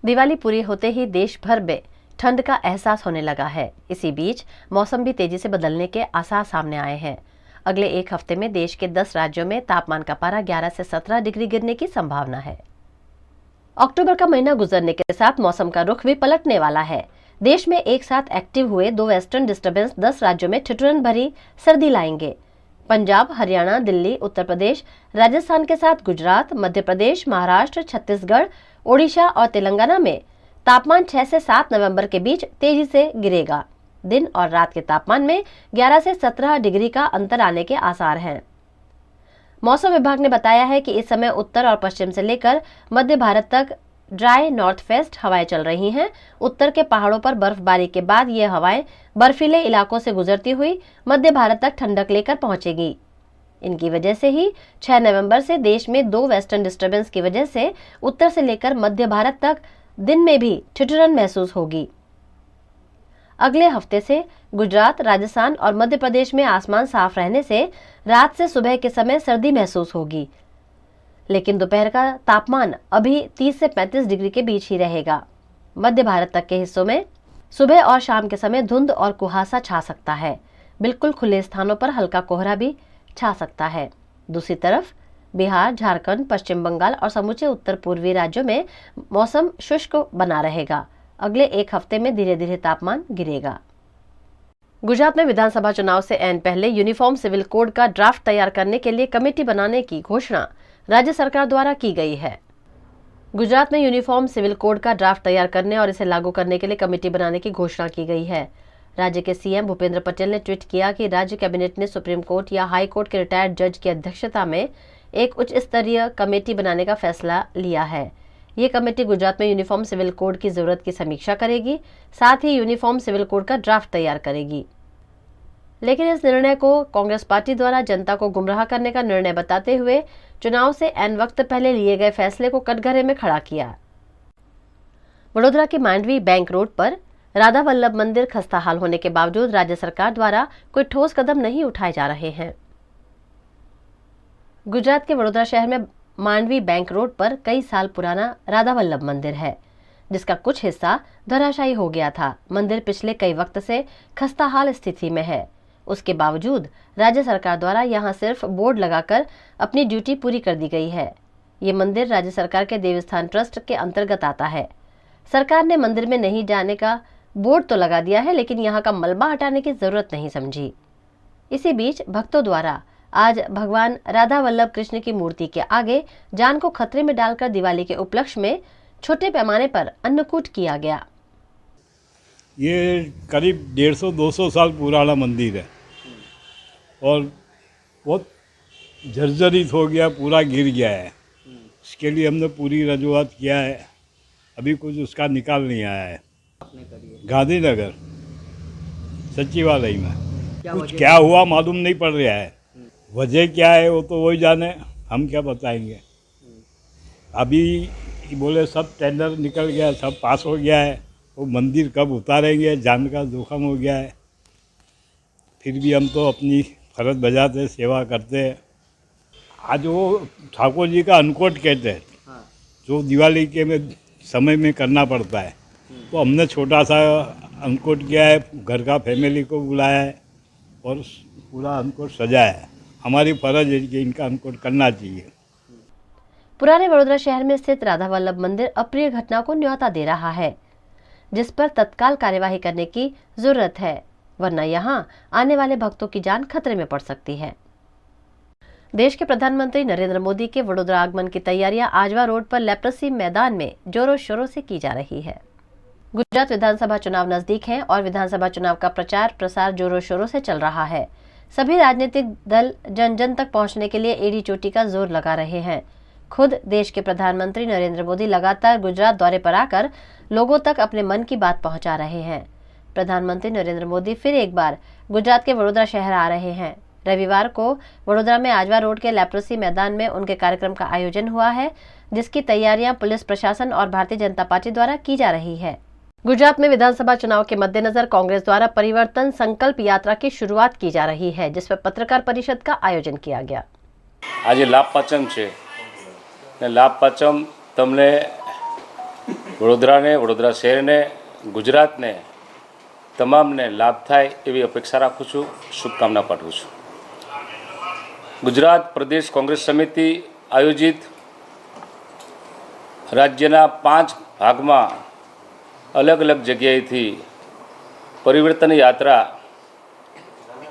दिवाली पूरी होते ही देश भर में ठंड का एहसास होने लगा है। इसी बीच मौसम भी तेजी से बदलने के आसार सामने आए हैं। अगले एक हफ्ते में देश के 10 राज्यों में तापमान का पारा 11 से 17 डिग्री गिरने की संभावना है। अक्टूबर का महीना गुजरने के साथ मौसम का रुख भी पलटने वाला है। देश में एक साथ एक्टिव हुए 2 वेस्टर्न डिस्टर्बेंस 10 राज्यों में ठिठुरन भरी सर्दी लाएंगे। पंजाब, हरियाणा, दिल्ली, उत्तर प्रदेश, राजस्थान के साथ गुजरात, मध्य प्रदेश, महाराष्ट्र, छत्तीसगढ़, ओडिशा और तेलंगाना में तापमान 6 से 7 नवंबर के बीच तेजी से गिरेगा। दिन और रात के तापमान में 11 से 17 डिग्री का अंतर आने के आसार हैं। मौसम विभाग ने बताया है कि इस समय उत्तर और पश्चिम से लेकर मध्य भारत तक ड्राई नॉर्थ वेस्ट हवाएं चल रही हैं। उत्तर के पहाड़ों पर बर्फबारी के बाद ये हवाएं बर्फीले इलाकों से गुजरती हुई मध्य भारत तक ठंडक लेकर पहुंचेगी। इनकी वजह से ही 6 नवंबर से देश में 2 वेस्टर्न डिस्टर्बेंस की वजह से उत्तर से लेकर मध्य भारत तक दिन में भी ठिठुरन महसूस होगी। अगले हफ्ते से गुजरात, राजस्थान और मध्य प्रदेश में आसमान साफ रहने से रात से सुबह के समय सर्दी महसूस होगी, लेकिन दोपहर का तापमान अभी 30 से 35 डिग्री के बीच ही रहेगा। मध्य भारत तक के हिस्सों में सुबह और शाम के समय धुंध और कुहासा छा सकता है। बिल्कुल खुले स्थानों पर हल्का कोहरा भी छा सकता है। दूसरी तरफ बिहार, झारखंड, पश्चिम बंगाल और समूचे उत्तर पूर्वी राज्यों में मौसम शुष्क बना रहेगा। अगले एक हफ्ते में धीरे धीरे तापमान गिरेगा। गुजरात में विधानसभा चुनाव से ऐन पहले यूनिफॉर्म सिविल कोड का ड्राफ्ट तैयार करने के लिए कमेटी बनाने की घोषणा राज्य सरकार द्वारा की गई है। गुजरात में यूनिफॉर्म सिविल कोड का ड्राफ्ट तैयार करने और इसे लागू करने के लिए कमेटी बनाने की घोषणा की गई है। राज्य के सीएम भूपेंद्र पटेल ने ट्वीट किया कि राज्य कैबिनेट ने सुप्रीम कोर्ट या हाई कोर्ट के रिटायर्ड जज की अध्यक्षता में एक उच्च स्तरीय कमेटी बनाने का फैसला लिया है। ये कमेटी गुजरात में यूनिफॉर्म सिविल कोड की जरूरत की समीक्षा करेगी, साथ ही यूनिफॉर्म सिविल कोड का ड्राफ्ट तैयार करेगी। लेकिन इस निर्णय को कांग्रेस पार्टी द्वारा जनता को गुमराह करने का निर्णय बताते हुए चुनाव से ऐन वक्त पहले लिए गए फैसले को कटघरे में खड़ा किया। वडोदरा के मांडवी बैंक रोड पर राधा वल्लभ मंदिर खस्ताहाल होने के बावजूद राज्य सरकार द्वारा कोई ठोस कदम नहीं उठाए जा रहे हैं। गुजरात के वडोदरा शहर में मांडवी बैंक रोड पर कई साल पुराना राधा वल्लभ मंदिर है, जिसका कुछ हिस्सा धराशायी हो गया था। मंदिर पिछले कई वक्त से खस्ताहाल स्थिति में है। उसके बावजूद राज्य सरकार द्वारा यहां सिर्फ बोर्ड लगाकर अपनी ड्यूटी पूरी कर दी गई है। ये मंदिर राज्य सरकार के देवस्थान ट्रस्ट के अंतर्गत आता है। सरकार ने मंदिर में नहीं जाने का बोर्ड तो लगा दिया है, लेकिन यहाँ का मलबा हटाने की जरूरत नहीं समझी। इसी बीच भक्तों द्वारा आज भगवान राधा वल्लभ कृष्ण की मूर्ति के आगे जान को खतरे में डालकर दिवाली के उपलक्ष्य में छोटे पैमाने पर अन्नकूट किया गया। ये करीब 150-200 साल पुराना मंदिर है और बहुत जर्जरित हो गया, पूरा गिर गया है। इसके लिए हमने पूरी रजूआत किया है, अभी कुछ उसका निकाल नहीं आया है। गांधीनगर सचिवालय में कुछ क्या हुआ मालूम नहीं पड़ रहा है। वजह क्या है वो तो वही जाने, हम क्या बताएंगे। अभी बोले सब टेंडर निकल गया, सब पास हो गया है, वो मंदिर कब उतारेंगे, जान का जोखम हो गया है। फिर भी हम तो अपनी फर्ज बजाते, सेवा करते हैं। आज वो ठाकुर जी का अनकोट कहते हैं, जो दिवाली के समय में करना पड़ता है, तो हमने छोटा सा अनकोट किया है, घर का फैमिली को बुलाया है और पूरा अनकोट सजाया है। हमारी फर्ज है कि इनका अनकोट करना चाहिए। पुराने वडोदरा शहर में स्थित राधा वल्लभ मंदिर अप्रिय घटना को न्योता दे रहा है, जिस पर तत्काल कार्यवाही करने की जरूरत है, वरना यहां आने वाले भक्तों की जान खतरे में पड़ सकती है। देश के प्रधानमंत्री नरेंद्र मोदी के वडोदरा आगमन की तैयारियां आजवा रोड पर लेप्रोसी मैदान में जोरों शोरों से की जा रही है। गुजरात विधानसभा चुनाव नजदीक है और विधानसभा चुनाव का प्रचार प्रसार जोरों शोरों से चल रहा है। सभी राजनीतिक दल जन जन तक पहुंचने के लिए एड़ी चोटी का जोर लगा रहे हैं। खुद देश के प्रधानमंत्री नरेंद्र मोदी लगातार गुजरात दौरे पर आकर लोगों तक अपने मन की बात पहुंचा रहे हैं। प्रधानमंत्री नरेंद्र मोदी फिर एक बार गुजरात के वडोदरा शहर आ रहे हैं। रविवार को वडोदरा में आजवा रोड के लेप्रोसी मैदान में उनके कार्यक्रम का आयोजन हुआ है, जिसकी तैयारियां पुलिस प्रशासन और भारतीय जनता पार्टी द्वारा की जा रही है। गुजरात में विधानसभा चुनाव के मद्देनजर कांग्रेस द्वारा परिवर्तन संकल्प यात्रा की शुरुआत की जा रही है, जिस पर पत्रकार परिषद का आयोजन किया गया। आज लाभ पाचम है, लाभ पाचम तमने વડોદરાને, વડોદરા શહેરને, ગુજરાતને તમામને લાભ થાય એવી અપેક્ષા રાખું છું, શુભકામના પાઠવું છું. ગુજરાત પ્રદેશ કોંગ્રેસ સમિતિ આયોજિત રાજ્યના 5 ભાગમાં અલગ અલગ જગ્યાએથી પરિવર્તન યાત્રા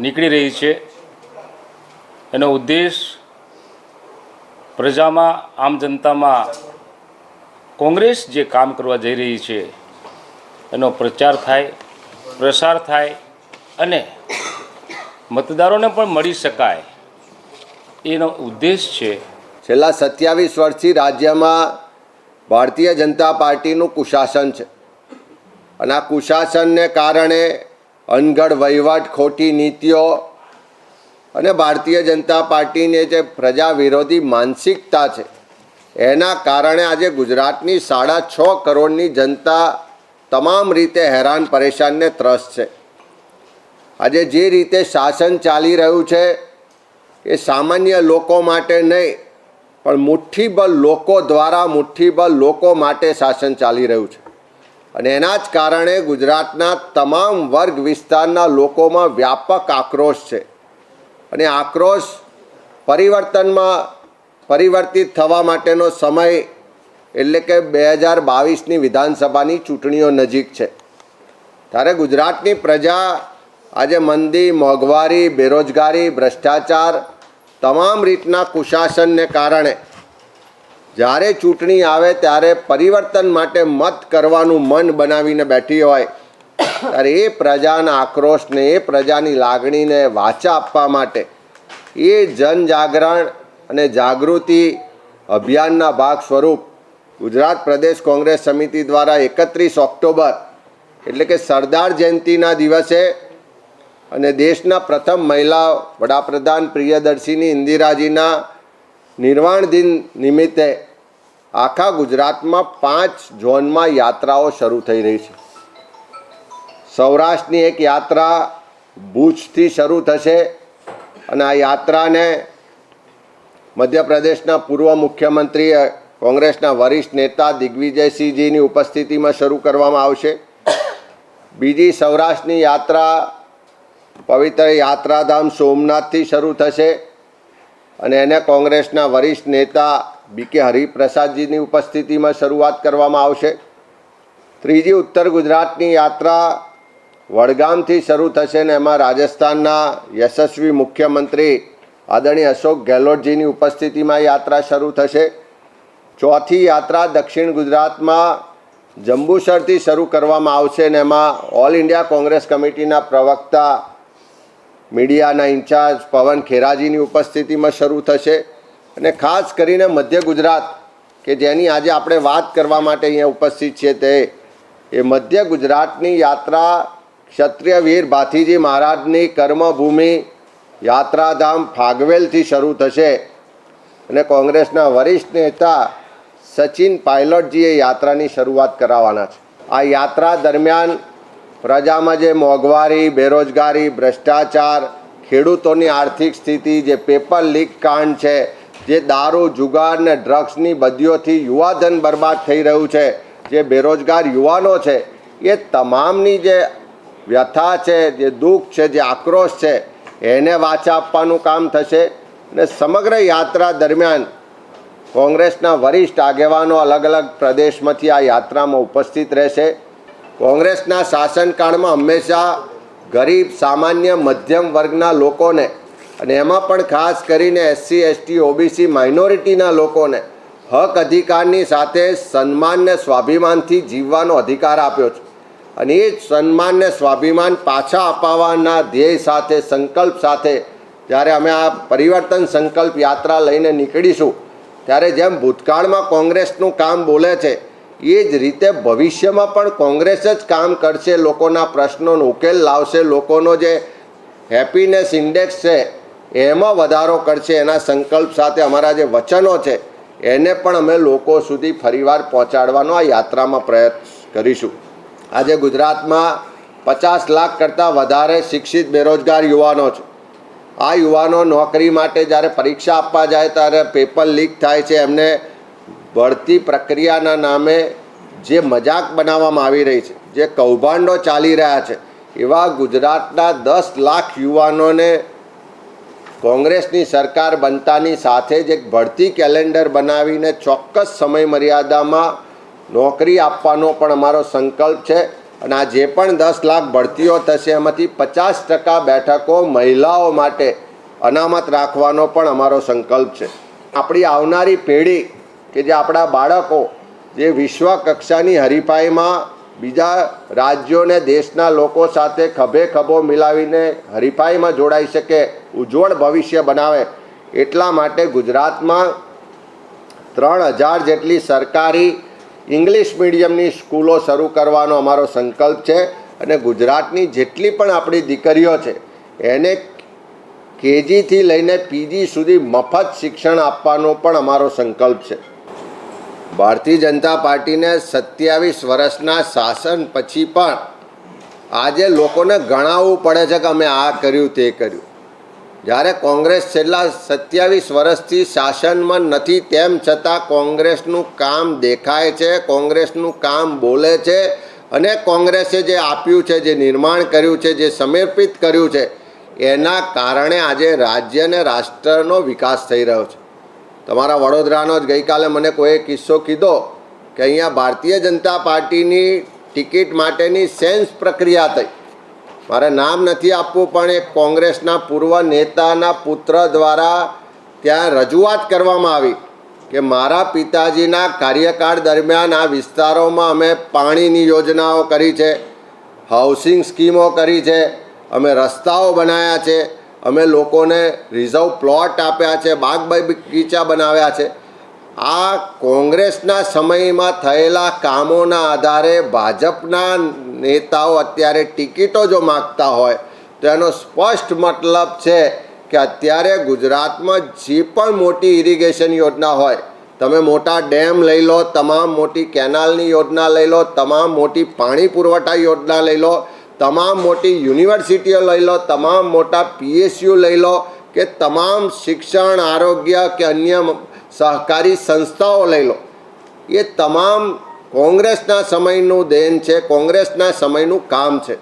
નીકળી રહી છે. એનો ઉદ્દેશ પ્રજામાં, આમ જનતામાં કોંગ્રેસ જે કામ કરવા જઈ રહી છે એનો પ્રચાર થાય, પ્રસાર થાય અને મતદારોને પણ મળી શકાય એનો ઉદ્દેશ છે. છેલ્લા 27 વર્ષથી રાજ્યમાં ભારતીય જનતા પાર્ટીનું કુશાસન છે અને આ કુશાસનને કારણે અનગઢ વહીવટ, ખોટી નીતિઓ અને ભારતીય જનતા પાર્ટીની જે પ્રજા વિરોધી માનસિકતા છે એના કારણે આજે ગુજરાતની 6.5 કરોડની જનતા તમામ રીતે હેરાન પરેશાનને ત્રસ્ત છે. આજે જે રીતે શાસન ચાલી રહ્યું છે એ સામાન્ય લોકો માટે નહીં પણ મુઠ્ઠીભર લોકો દ્વારા મુઠ્ઠીભર લોકો માટે શાસન ચાલી રહ્યું છે અને એના જ કારણે ગુજરાતના તમામ વર્ગ વિસ્તારના લોકોમાં વ્યાપક આક્રોશ છે અને આક્રોશ પરિવર્તિત થવા માટેનો સમય એટલે કે 2022ની વિધાનસભાની ચૂંટણીઓ નજીક છે. ત્યારે ગુજરાતની પ્રજા આજે મંદી, મોંઘવારી, બેરોજગારી, ભ્રષ્ટાચાર, તમામ રીતના કુશાસનને કારણે જ્યારે ચૂંટણી આવે ત્યારે પરિવર્તન માટે મત કરવાનું મન બનાવીને બેઠી હોય ત્યારે એ પ્રજાના આક્રોશને, એ પ્રજાની લાગણીને વાચા આપવા માટે એ જનજાગરણ અને જાગૃતિ અભિયાનના ભાગ સ્વરૂપ ગુજરાત પ્રદેશ કોંગ્રેસ સમિતિ દ્વારા 31 ઓક્ટોબર એટલે કે સરદાર જયંતિના દિવસે અને દેશના પ્રથમ મહિલા વડાપ્રધાન પ્રિયદર્શિની ઇન્દિરાજીના નિર્વાણ દિન નિમિત્તે આખા ગુજરાતમાં 5 ઝોનમાં યાત્રાઓ શરૂ થઈ રહી છે. સૌરાષ્ટ્રની એક યાત્રા ભુજથી શરૂ થશે અને આ યાત્રાને મધ્યપ્રદેશના પૂર્વ મુખ્યમંત્રી, કોંગ્રેસના વરિષ્ઠ નેતા દિગ્વિજયસિંહજીની ઉપસ્થિતિમાં શરૂ કરવામાં આવશે. બીજી સૌરાષ્ટ્રની યાત્રા પવિત્ર યાત્રાધામ સોમનાથથી શરૂ થશે અને એને કોંગ્રેસના વરિષ્ઠ નેતા BK હરિપ્રસાદજીની ઉપસ્થિતિમાં શરૂઆત કરવામાં આવશે. ત્રીજી ઉત્તર ગુજરાતની યાત્રા વડગામથી શરૂ થશે અને એમાં રાજસ્થાનના યશસ્વી મુખ્યમંત્રી આદરણીય અશોક ગેહલોતજીની ઉપસ્થિતિમાં યાત્રા શરૂ થશે. ચોથી યાત્રા દક્ષિણ ગુજરાતમાં જંબુસરથી શરૂ કરવામાં આવશે અને એમાં ઓલ ઇન્ડિયા કોંગ્રેસ કમિટીના પ્રવક્તા, મીડિયાના ઇન્ચાર્જ પવન ખેરાજીની ઉપસ્થિતિમાં શરૂ થશે. અને ખાસ કરીને મધ્ય ગુજરાત કે જેની આજે આપણે વાત કરવા માટે અહીંયા ઉપસ્થિત છીએ તે એ મધ્ય ગુજરાતની યાત્રા ક્ષત્રિય વીર ભાથીજી મહારાજની કર્મભૂમિ યાત્રાધામ ફાગવેલથી શરૂ થશે અને કોંગ્રેસના વરિષ્ઠ નેતા સચિન પાયલોટજીએ યાત્રાની શરૂઆત કરાવવાના છે. આ યાત્રા દરમિયાન પ્રજામાં જે મોંઘવારી, બેરોજગારી, ભ્રષ્ટાચાર, ખેડૂતોની આર્થિક સ્થિતિ, જે પેપર લીક કાંડ છે, જે દારૂ, જુગાર ને ડ્રગ્સની બદીઓથી યુવાધન બરબાદ થઈ રહ્યું છે, જે બેરોજગાર યુવાનો છે, એ તમામની જે વ્યથા છે, જે દુઃખ છે, જે આક્રોશ છે એને વાચા આપવાનું કામ થશે. અને સમગ્ર યાત્રા દરમિયાન કોંગ્રેસના વરિષ્ઠ આગેવાનો અલગ અલગ પ્રદેશમાંથી આ યાત્રામાં ઉપસ્થિત રહેશે. કોંગ્રેસના શાસનકાળમાં હંમેશા ગરીબ, સામાન્ય, મધ્યમ વર્ગના લોકોને અને એમાં પણ ખાસ કરીને SC, ST, OBC માઇનોરિટીના લોકોને હક અધિકારની સાથે સન્માન ને સ્વાભિમાનથી જીવવાનો અધિકાર આપ્યો છે અને એ જ સન્માન ને સ્વાભિમાન પાછા અપાવવાના ધ્યેય સાથે, સંકલ્પ સાથે જ્યારે અમે આ પરિવર્તન સંકલ્પ યાત્રા લઈને નીકળીશું ત્યારે જેમ ભૂતકાળમાં કોંગ્રેસનું કામ બોલે છે એ જ રીતે ભવિષ્યમાં પણ કોંગ્રેસ જ કામ કરશે, લોકોના પ્રશ્નોનો ઉકેલ લાવશે, લોકોનો જે હેપીનેસ ઇન્ડેક્સ છે એમાં વધારો કરશે. એના સંકલ્પ સાથે અમારા જે વચનો છે એને પણ અમે લોકો સુધી ફરીવાર પહોંચાડવાનો આ યાત્રામાં પ્રયત્ન કરીશું. આજે ગુજરાતમાં 50 લાખ કરતાં વધારે શિક્ષિત બેરોજગાર યુવાનો છે. આ યુવાનો નોકરી માટે જ્યારે પરીક્ષા આપવા જાય ત્યારે પેપર લીક થાય છે, એમને ભરતી પ્રક્રિયાના નામે જે મજાક બનાવવામાં આવી રહી છે, જે કૌભાંડો ચાલી રહ્યા છે, એવા ગુજરાતના 10 લાખ યુવાનોને કોંગ્રેસની સરકાર બનતાની સાથે જ એક ભરતી કેલેન્ડર બનાવીને ચોક્કસ સમય મર્યાદામાં નોકરી આપવાનો પણ અમારો સંકલ્પ છે. અને આ જે પણ 10 લાખ ભરતીઓ થશે એમાંથી 50% બેઠકો મહિલાઓ માટે અનામત રાખવાનો પણ અમારો સંકલ્પ છે. આપણી આવનારી પેઢી કે જે આપણા બાળકો જે વિશ્વ કક્ષાની હરીફાઈમાં બીજા રાજ્યોને દેશના લોકો સાથે ખભે ખભો મિલાવીને હરીફાઈમાં જોડાઈ શકે, ઉજ્જવળ ભવિષ્ય બનાવે, એટલા માટે ગુજરાતમાં 3000 જેટલી સરકારી ઇંગ્લિશ મીડિયમની સ્કૂલો શરૂ કરવાનો અમારો સંકલ્પ છે. અને ગુજરાતની જેટલી પણ આપણી દીકરીઓ છે એને કેજીથી લઈને પીજી સુધી મફત શિક્ષણ આપવાનો પણ અમારો સંકલ્પ છે. ભારતીય જનતા પાર્ટીને 27 વર્ષના શાસન પછી પણ આજે લોકોને ગણાવવું પડે છે કે અમે આ કર્યું તે કર્યું. જ્યારે કોંગ્રેસ છેલ્લા 27 વર્ષથી શાસનમાં નથી, તેમ છતાં કોંગ્રેસનું કામ દેખાય છે, કોંગ્રેસનું કામ બોલે છે. અને કોંગ્રેસે જે આપ્યું છે, જે નિર્માણ કર્યું છે, જે સમર્પિત કર્યું છે, એના કારણે આજે રાજ્ય અને રાષ્ટ્રનો વિકાસ થઈ રહ્યો છે. તમારા વડોદરાનો જ ગઈકાલે મને કોઈ કિસ્સો કીધો કે અહીંયા ભારતીય જનતા પાર્ટીની ટિકિટ માટેની સેન્સ પ્રક્રિયા થઈ. મારે નામ નથી આપવું, પણ એક કોંગ્રેસના પૂર્વ નેતાના પુત્ર દ્વારા ત્યાં રજૂઆત કરવામાં આવી કે મારા પિતાજીના કાર્યકાળ દરમિયાન આ વિસ્તારોમાં અમે પાણીની યોજનાઓ કરી છે, હાઉસિંગ સ્કીમો કરી છે, અમે રસ્તાઓ બનાવ્યા છે, અમે લોકોને રિઝર્વ પ્લોટ આપ્યા છે, બાગ બગીચા બનાવ્યા છે. આ કોંગ્રેસના સમયમાં થયેલા કામોના આધારે ભાજપના નેતાઓ અત્યારે ટિકિટો જો માગતા હોય તો એનો સ્પષ્ટ મતલબ છે કે અત્યારે ગુજરાતમાં જે પણ મોટી ઇરિગેશન યોજના હોય, તમે મોટા ડેમ લઈ લો, તમામ મોટી કેનાલની યોજના લઈ લો, તમામ મોટી પાણી પુરવઠા યોજના લઈ લો, તમામ મોટી યુનિવર્સિટીઓ લઈ લો, તમામ મોટા PSU લઈ લો, કે તમામ શિક્ષણ, આરોગ્ય કે અન્ય સહકારી સંસ્થાઓ લઈ લો, એ તમામ કોંગ્રેસના સમયનું દેન છે, કોંગ્રેસના સમયનું કામ છે.